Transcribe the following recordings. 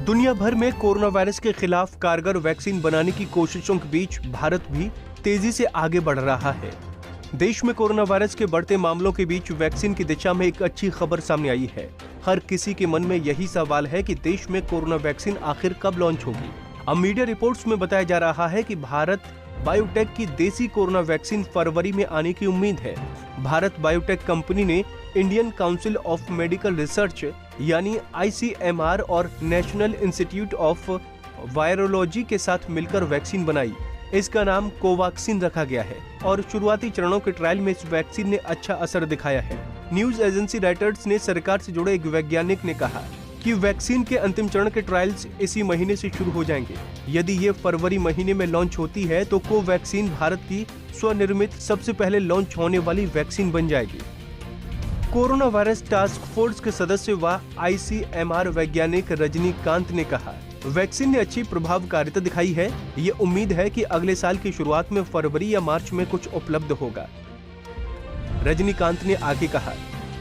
दुनिया भर में कोरोना वायरस के खिलाफ कारगर वैक्सीन बनाने की कोशिशों के बीच भारत भी तेजी से आगे बढ़ रहा है। देश में कोरोना वायरस के बढ़ते मामलों के बीच वैक्सीन की दिशा में एक अच्छी खबर सामने आई है। हर किसी के मन में यही सवाल है कि देश में कोरोना वैक्सीन आखिर कब लॉन्च होगी। अब मीडिया रिपोर्ट्स में बताया जा रहा है कि भारत बायोटेक की देसी कोरोना वैक्सीन फरवरी में आने की उम्मीद है। भारत बायोटेक कंपनी ने Indian council of medical research यानी ICMR और नेशनल इंस्टीट्यूट ऑफ वायरोलॉजी के साथ मिलकर वैक्सीन बनाई। इसका नाम कोवैक्सीन रखा गया है और शुरुआती चरणों के ट्रायल में इस वैक्सीन ने अच्छा असर दिखाया है। न्यूज एजेंसी रॉयटर्स ने सरकार से जुड़े एक वैज्ञानिक ने कहा कि वैक्सीन के अंतिम चरण के ट्रायल्स इसी महीने से शुरू हो जाएंगे। यदि ये फरवरी महीने में लॉन्च होती है तो कोवैक्सीन भारत की स्वनिर्मित सबसे पहले लॉन्च होने वाली वैक्सीन बन जाएगी। कोरोना वायरस टास्क फोर्स के सदस्य व ICMR वैज्ञानिक रजनीकांत ने कहा, वैक्सीन ने अच्छी प्रभावकारिता दिखाई है। ये उम्मीद है कि अगले साल की शुरुआत में फरवरी या मार्च में कुछ उपलब्ध होगा। रजनीकांत ने आगे कहा,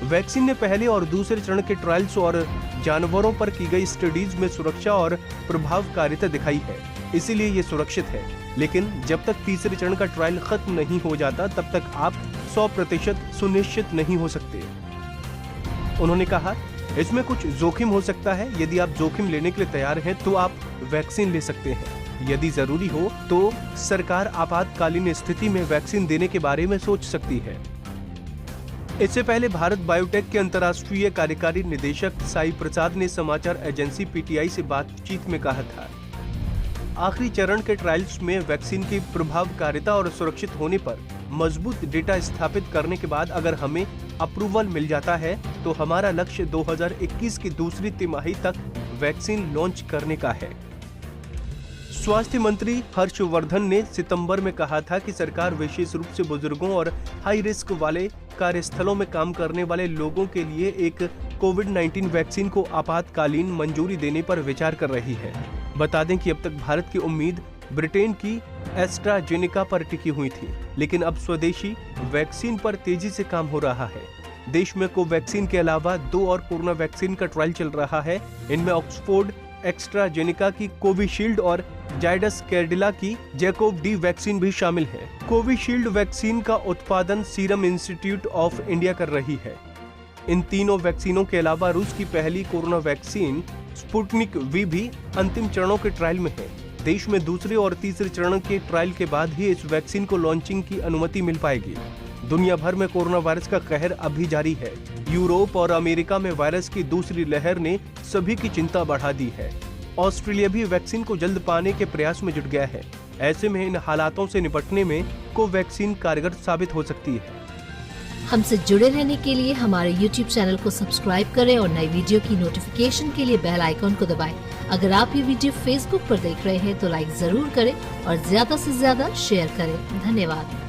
वैक्सीन ने पहले और दूसरे चरण के ट्रायल्स और जानवरों पर की गई स्टडीज में सुरक्षा और प्रभावकारिता दिखाई है, इसीलिए ये सुरक्षित है। लेकिन जब तक तीसरे चरण का ट्रायल खत्म नहीं हो जाता तब तक आप 100% सुनिश्चित नहीं हो सकते। उन्होंने कहा, इसमें कुछ जोखिम हो सकता है। यदि आप जोखिम लेने के लिए तैयार हैं तो आप वैक्सीन ले सकते हैं। यदि जरूरी हो तो सरकार आपातकालीन स्थिति में वैक्सीन देने के बारे में सोच सकती है। इससे पहले भारत बायोटेक के अंतर्राष्ट्रीय कार्यकारी निदेशक साई प्रसाद ने समाचार एजेंसी PTI से बातचीत में कहा था, आखिरी चरण के ट्रायल्स में वैक्सीन की प्रभावकारिता और सुरक्षित होने पर मजबूत डेटा स्थापित करने के बाद अगर हमें अप्रूवल मिल जाता है तो हमारा लक्ष्य 2021 की दूसरी तिमाही तक वैक्सीन लॉन्च करने का है। स्वास्थ्य मंत्री हर्षवर्धन ने सितंबर में कहा था कि सरकार विशेष रूप से बुजुर्गों और हाई रिस्क वाले कार्यस्थलों में काम करने वाले लोगों के लिए एक कोविड-19 वैक्सीन को आपातकालीन मंजूरी देने पर विचार कर रही है। बता दें कि अब तक भारत की उम्मीद ब्रिटेन की एस्ट्राजेनेका पर टिकी हुई थी, लेकिन अब स्वदेशी वैक्सीन पर तेजी से काम हो रहा है। देश में कोवैक्सीन के अलावा 2 और कोरोना वैक्सीन का ट्रायल चल रहा है। इनमें ऑक्सफोर्ड एस्ट्राजेनेका की कोविशील्ड और जायडस कैडिला की जैकोव डी वैक्सीन भी शामिल है। कोविशील्ड वैक्सीन का उत्पादन सीरम इंस्टीट्यूट ऑफ इंडिया कर रही है। इन तीनों वैक्सीनों के अलावा रूस की पहली कोरोना वैक्सीन स्पुतनिक V भी अंतिम चरणों के ट्रायल में है। देश में दूसरे और तीसरे चरण के ट्रायल के बाद ही इस वैक्सीन को लॉन्चिंग की अनुमति मिल पाएगी। दुनिया भर में कोरोना वायरस का कहर अभी जारी है। यूरोप और अमेरिका में वायरस की दूसरी लहर ने सभी की चिंता बढ़ा दी है। ऑस्ट्रेलिया भी वैक्सीन को जल्द पाने के प्रयास में जुट गया है। ऐसे में इन हालातों से निपटने में कोवैक्सीन कारगर साबित हो सकती है। हमसे जुड़े रहने के लिए हमारे YouTube चैनल को सब्सक्राइब करें और नई वीडियो की नोटिफिकेशन के लिए बेल आइकॉन को दबाएं। अगर आप ये वीडियो Facebook पर देख रहे हैं तो लाइक जरूर करें और ज्यादा से ज्यादा शेयर करें। धन्यवाद।